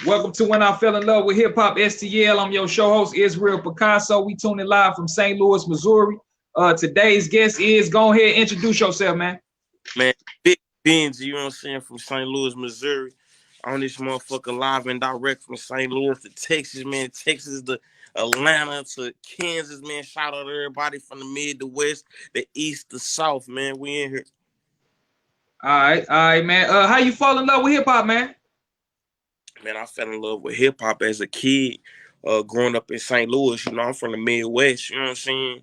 Welcome to When I Fell in Love with Hip Hop STL. I'm your show host, Israel Picasso. We tuning live from St. Louis, Missouri. Today's guest is, go ahead and introduce yourself, man. Man, Big Benji, you know what I'm saying, from St. Louis, Missouri. On this motherfucker live and direct from St. Louis to Texas, man. Texas to Atlanta to Kansas, man. Shout out to everybody from the mid to west, the east to south, man. We in here. All right, man. How you fall in love with hip hop, man? Man, I fell in love with hip hop as a kid, growing up in St. Louis. You know, I'm from the Midwest, you know what I'm saying?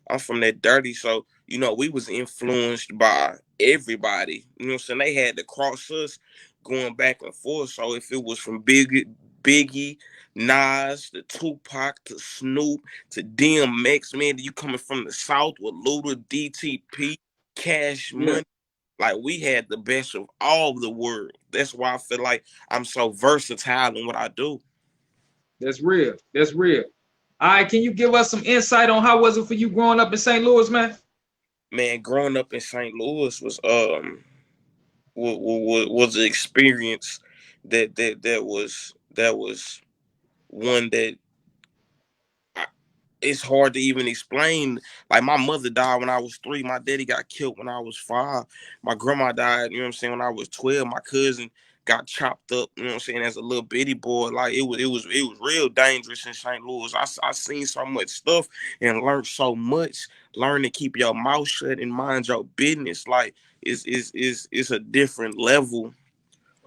I'm from that dirty, so we was influenced by everybody. You know what I'm saying? They had to cross us going back and forth. So if it was from Biggie, Nas, to Tupac, to Snoop, to DMX, man, you coming from the South with Luda, DTP, Cash Yeah, Money. Like we had the best of all the world. That's why I feel like I'm so versatile in what I do. that's real. That's real. All right, can you give us some insight on how was it for you growing up in St. Louis, man? Man, growing up in St. Louis was an experience that was one that it's hard to even explain. Like my mother died when I was 3. My daddy got killed when I was 5. My grandma died, you know what I'm saying, when I was 12. My cousin got chopped up, you know what I'm saying, as a little bitty boy. Like it was real dangerous in St. Louis. I seen so much stuff and learned so much. Learn to keep your mouth shut and mind your business. Like it's a different level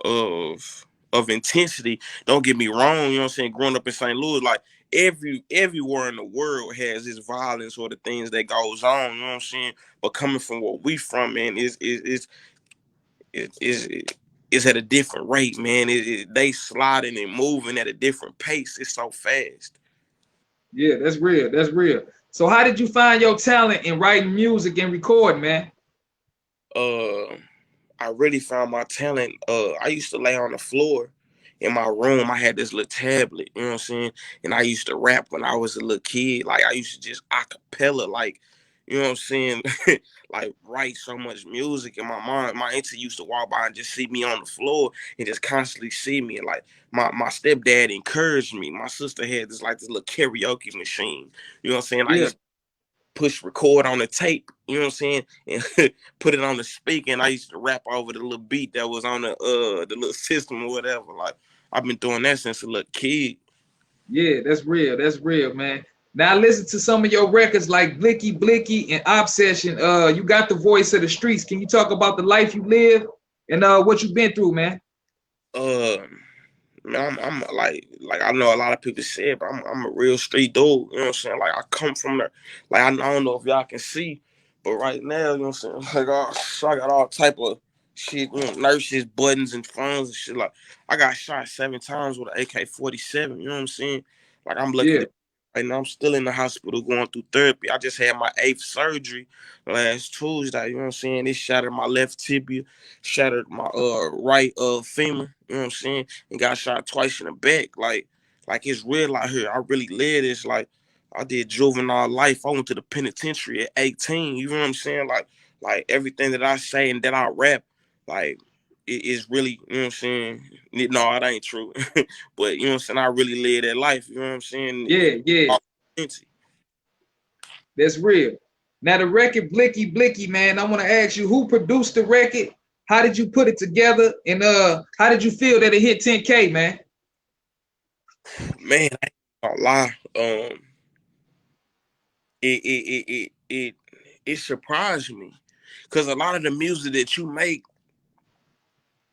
of intensity. Don't get me wrong, you know what I'm saying? Growing up in St. Louis, like everywhere in the world has this violence or the things that goes on, you know what I'm saying? But coming from what we from, man, is at a different rate, man. They sliding and moving at a different pace. It's so fast. Yeah, that's real. That's real. So how did you find your talent in writing music and recording, man? Uh I really found my talent. I used to lay on the floor in my room. I had this little tablet, you know what I'm saying? And I used to rap when I was a little kid. Like I used to just acapella, like, you know what I'm saying? Like write so much music. And my auntie used to walk by and just see me on the floor and just constantly see me. And like my stepdad encouraged me. My sister had this little karaoke machine. You know what I'm saying? I Yeah, used push record on the tape, you know what I'm saying, and put it on the speaker. And I used to rap over the little beat that was on the little system or whatever. Like I've been doing that since a little kid. yeah, that's real. That's real, man. Now listen to some of your records like Blicky Blicky and Obsession. You got the voice of the streets. Can you talk about the life you live and what you've been through, man? Um, Man, I'm like I know a lot of people say it, but I'm a real street dude. You know what I'm saying? Like I come from there. Like I don't know if y'all can see, but right now, you know what I'm saying? Like I got all type of shit, nurses, buttons, and phones and shit. Like I got shot 7 times with an AK-47. You know what I'm saying? Like I'm lucky Yeah, to. Right now, I'm still in the hospital going through therapy. I just had my 8th surgery last Tuesday. You know what I'm saying? It shattered my left tibia, shattered my right femur. You know what I'm saying? And got shot twice in the back. Like it's real out here. I really live this. Like I did juvenile life. I went to the penitentiary at 18. You know what I'm saying? Like everything that I say and that I rap, like it is really, you know what I'm saying? No, it ain't true. But you know what I'm saying? I really live that life. You know what I'm saying? yeah, yeah. That's real. Now the record Blicky Blicky, man. I want to ask you who produced the record. How did you put it together? And how did you feel that it hit 10K, man? Man, I ain't gonna lie. It surprised me because a lot of the music that you make,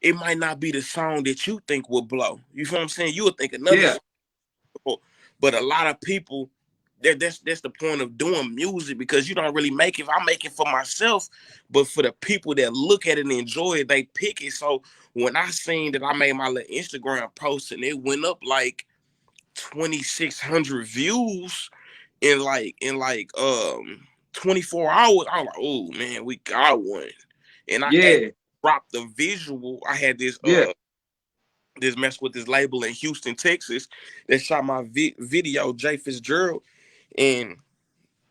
it might not be the song that you think will blow. You feel what I'm saying? You would think another Yeah, song, but a lot of people, that's the point of doing music, because you don't really make it. I make it for myself, but for the people that look at it and enjoy it, they pick it. So when I seen that I made my little Instagram post and it went up like 2,600 views in 24 hours, I was like, oh man, we got one. And I actually yeah, dropped the visual. I had yeah, this mess with this label in Houston, Texas, that shot my video, Jay Fitzgerald, and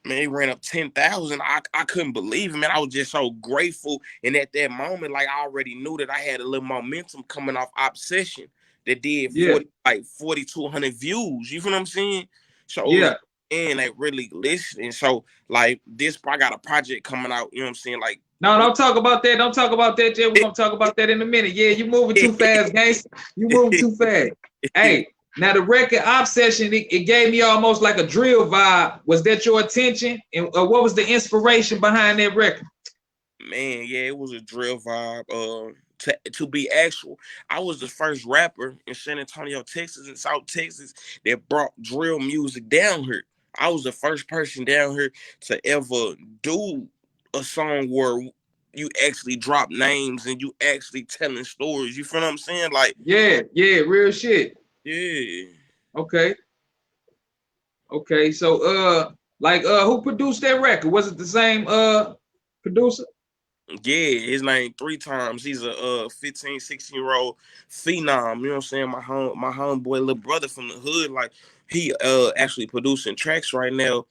man, it ran up 10,000. I couldn't believe it, man. I was just so grateful. And at that moment, like I already knew that I had a little momentum coming off Obsession. that did Yeah. 4,200 views. You feel what I'm saying? So it was, Yeah. and they really listening. So like this, I got a project coming out. You know what I'm saying? Like, No, don't talk about that. Don't talk about that, Jay. We're gonna talk about that in a minute. Yeah, you moving too fast, gangster. You moving too fast. Hey, now the record Obsession, it gave me almost like a drill vibe. Was that your attention? And what was the inspiration behind that record? man, yeah, it was a drill vibe. To be actual, I was the first rapper in San Antonio, Texas, and South Texas that brought drill music down here. I was the first person down here to ever do a song where you actually drop names and you actually telling stories. You feel what I'm saying? Like, Yeah, yeah, real shit. yeah. Okay, okay. So who produced that record? Was it the same producer? Yeah, his name 3 times. He's a 15, 16-year-old phenom. You know what I'm saying? My homeboy, little brother from the hood. Like, he actually producing tracks right now.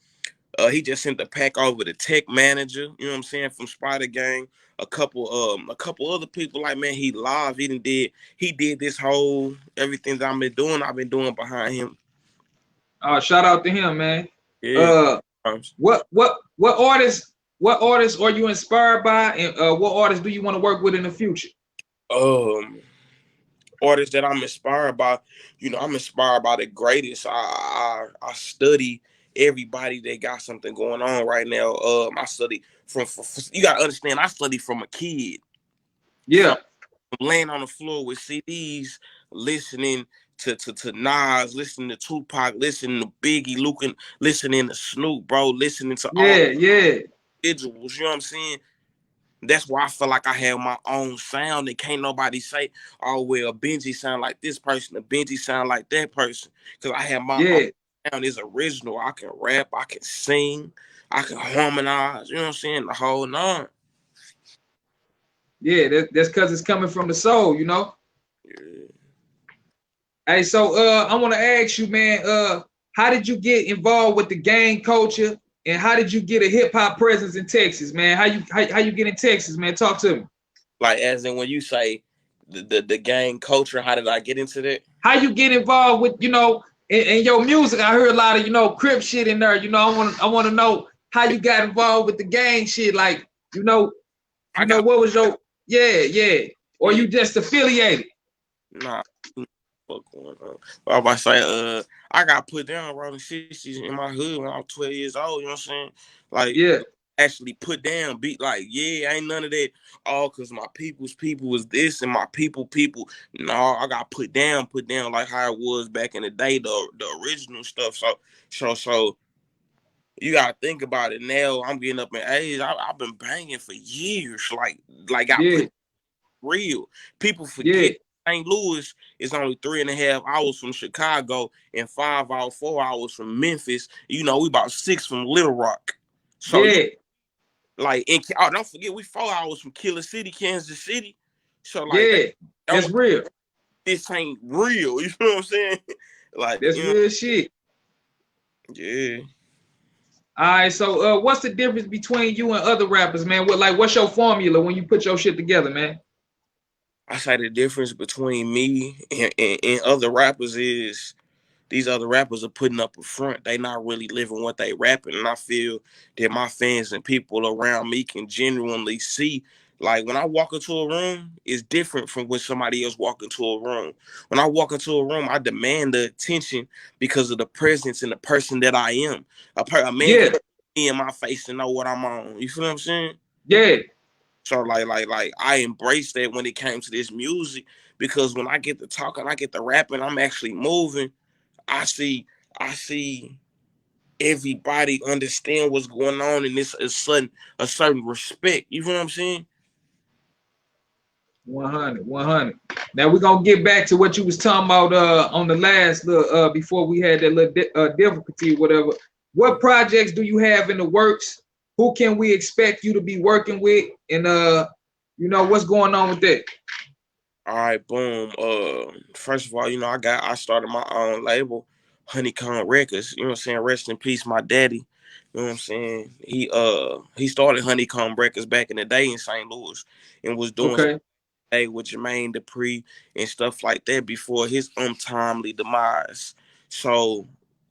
He just sent the pack over to Tech Manager, you know what I'm saying, from Spider Gang. A couple other people, like, man, he live. He did this whole everything that I've been doing behind him. Shout out to him, man. Yeah. Uh, what artists are you inspired by, and what artists do you want to work with in the future? Um Artists that I'm inspired by, I'm inspired by the greatest. I study everybody that got something going on right now. I study from you gotta understand, I study from a kid. Yeah, Laying on the floor with CDs, listening to Nas, listening to Tupac, listening to Biggie, listening to Snoop, bro, listening to all yeah, yeah, individuals. You know what I'm saying? That's why I feel like I have my own sound and can't nobody say, oh, well, Benji sound like this person, or Benji sound like that person. Because I have my own yeah, sound. It's original. I can rap, I can sing, I can harmonize, you know what I'm saying? The whole nine. yeah. That's because it's coming from the soul, you know. Yeah. Hey, so I want to ask you, man, how did you get involved with the gang culture, and how did you get a hip hop presence in Texas, man? How you get in Texas, man? Talk to me. Like, as in when you say the gang culture, how did I get into that? How you get involved with, in your music? I heard a lot of, Crip shit in there. I want to know how you got involved with the gang shit. Like, I got, what was your, yeah, yeah, or yeah, you just affiliated? nah, fuck going on. I was about to say, I got put down rolling 60s in my hood when I was 12 years old, you know what I'm saying? Like, Yeah, actually put down, beat, like, yeah, ain't none of that. All because my people's people was this and my people. No, I got put down like how it was back in the day, the original stuff. So you gotta think about it now. I'm getting up in age. I've been banging for years. Like I yeah, put real. People yeah, forget St. Louis is only 3.5 hours from Chicago and 5 hours, 4 hours from Memphis. We about 6 from Little Rock. So yeah, like, don't forget, we 4 hours from Killer City, Kansas City. So like, yeah. That's don't real. this ain't real. You know what I'm saying? Like, That's real shit. yeah. All right, so what's the difference between you and other rappers, man? What's your formula when you put your shit together, man? I say the difference between me and other rappers is these other rappers are putting up a front. They not really living what they rapping. And I feel that my fans and people around me can genuinely see. Like, when I walk into a room, it's different from when somebody else walk into a room. When I walk into a room, I demand the attention because of the presence and the person that I am. A man Yeah, can see in my face and know what I'm on. You feel what I'm saying? yeah, So like I embraced that when it came to this music, because when I get to talking, I get to rapping, I'm actually moving. I see everybody understand what's going on, and it's a certain respect. You feel what I'm saying? 100, 100. Now we're gonna get back to what you was talking about on the last little before we had that little difficulty, whatever. What projects do you have in the works? Who can we expect you to be working with? And what's going on with that? All right, boom. First of all, I started my own label, Honeycomb Records. You know what I'm saying? Rest in peace, my daddy. You know what I'm saying? He started Honeycomb Records back in the day in St. Louis and was doing Okay. Hey, with Jermaine Dupri and stuff like that before his untimely demise. So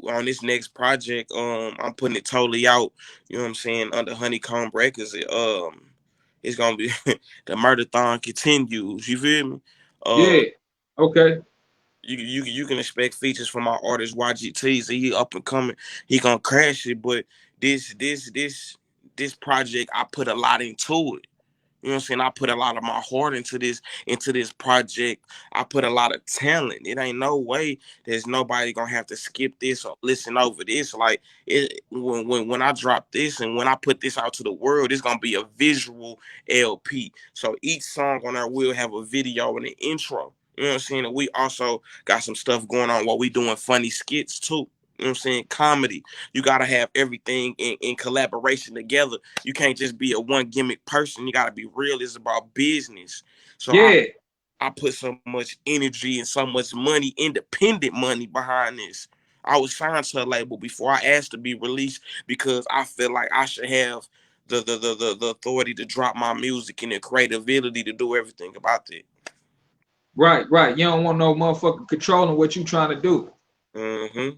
on this next project, I'm putting it totally out. You know what I'm saying? Under Honeycomb Records, it's gonna be the murderthon continues. You feel me? Yeah. Okay. You can expect features from our artist YGT. So he up and coming. He gonna crash it. But this project, I put a lot into it. You know what I'm saying? I put a lot of my heart into this project. I put a lot of talent. It ain't no way there's nobody gonna have to skip this or listen over this. Like when I drop this and when I put this out to the world, it's gonna be a visual LP. So each song on there will have a video and an intro. You know what I'm saying? And we also got some stuff going on while we doing funny skits too. You know what I'm saying? Comedy. You gotta have everything in collaboration together. You can't just be a one gimmick person. You gotta be real. It's about business. So Yeah. I put so much energy and so much money, independent money behind this. I was signed to a label before I asked to be released because I feel like I should have the authority to drop my music and the creativity to do everything about it. Right, right. You don't want no motherfucker controlling what you trying to do. Mm-hmm.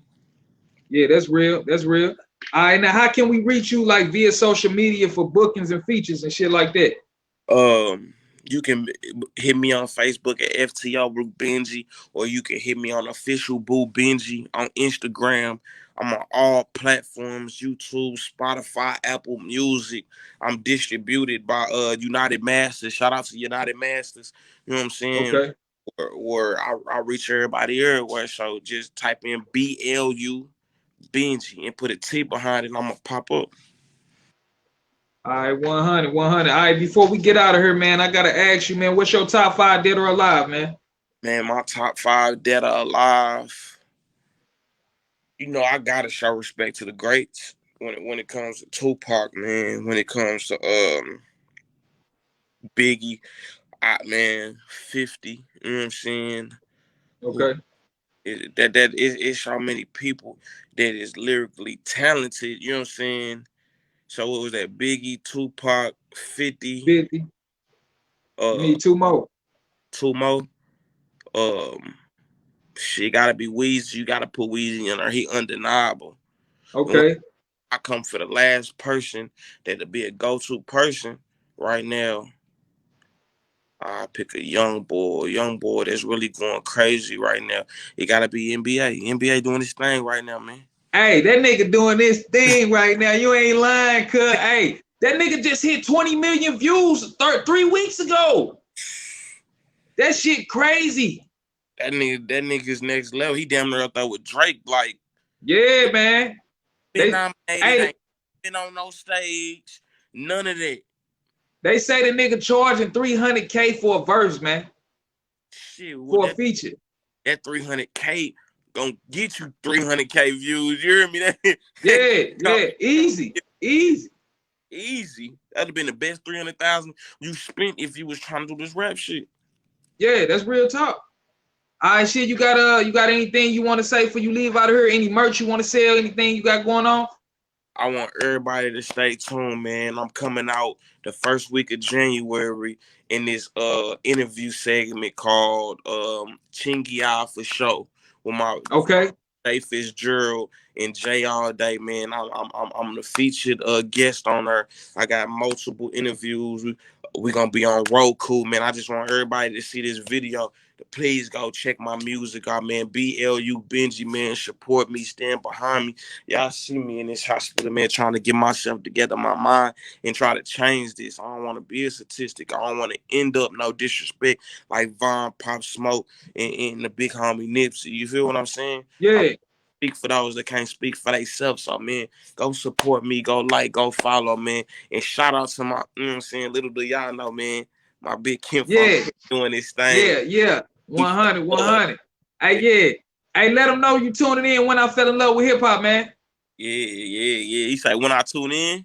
Yeah, that's real. That's real. All right, now how can we reach you like via social media for bookings and features and shit like that? You can hit me on Facebook at FTO Blu Benji, or you can hit me on official Blu Benji on Instagram. I'm on all platforms: YouTube, Spotify, Apple Music. I'm distributed by United Masters. Shout out to United Masters. You know what I'm saying? Okay. Where I reach everybody everywhere. So just type in BLU Benji and put a T behind it, and I'm gonna pop up. All right, 100, 100. All right, before we get out of here, man, I gotta ask you, man, what's your top 5 dead or alive, man? Man, my top 5 dead or alive. You know, I gotta show respect to the greats when it comes to Tupac, man. When it comes to Biggie, man, 50. You know what I'm saying? Who Okay. it's so many people that is lyrically talented. You know what I'm saying? So what was that? Biggie, Tupac, 50, 50. You uh, need 2 more. two more. Um, Shit gotta be Weezy. You gotta put Weezy in there. He undeniable. And Okay. I come for the last person that'll be a go-to person right now. I pick a young boy that's really going crazy right now. It gotta be NBA. NBA doing this thing right now, man. Hey, that nigga doing this thing right now. You ain't lying, cuz. Hey, that nigga just hit 20 million views 3 weeks ago. That shit crazy. That nigga's next level. He damn near up there with Drake. Like, Yeah, man. been They nominated, hey, ain't been on no stage, none of that. they say the nigga charging 300K for a verse, man. Shit, well, For a feature. that 300K gonna get you 300K views. You hear me? Yeah, yeah. Easy. Easy. Easy. That'd have been the best 300,000 you spent if you was trying to do this rap shit. Yeah, that's real talk. All right, shit. You got anything you want to say for you leave out of here? Any merch you want to sell? Anything you got going on? I want everybody to stay tuned, man. I'm coming out the first week of January in this interview segment called Chingy Eye for Show with my Okay. Jay Fitzgerald and Jay All Day, man. I'm the featured guest on her. I got multiple interviews. We gonna be on Roku, man. I just want everybody to see this video. Please go check my music out, man. BLU Benji, man. Support me, stand behind me. Y'all see me in this hospital, man, trying to get myself together, my mind, and try to change this. I don't want to be a statistic. I don't want to end up, no disrespect, like Von, Pop Smoke, and the big homie Nipsey. You feel what I'm saying? I Yeah. speak for those that can't speak for themselves. So, man, go support me, go like, go follow, man. And shout out to my, you know what I'm saying, little do y'all know, man, my big Kim Funk Yeah. doing this thing. Yeah. Yeah. We 100, up. 100. Hey, yeah. Hey, let them know you tuning in when I fell in love with hip hop, man. Yeah. He said, when I tune in,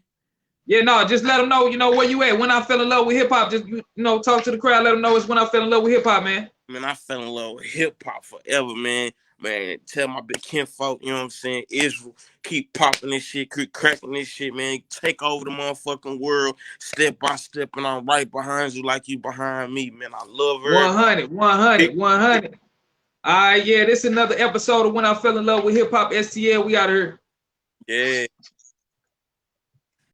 Yeah, no, just let them know, where you at. When I fell in love with hip hop, just, talk to the crowd, let them know it's when I fell in love with hip hop, man. Man, I fell in love with hip hop forever, man. Man, tell my big kinfolk, you know what I'm saying? Israel, keep popping this shit, keep cracking this shit, man. Take over the motherfucking world step by step, and I'm right behind you like you behind me, man. I love her. 100, 100, 100. All right, yeah, this is another episode of When I Fell in Love with Hip Hop STL. We out here. Yeah.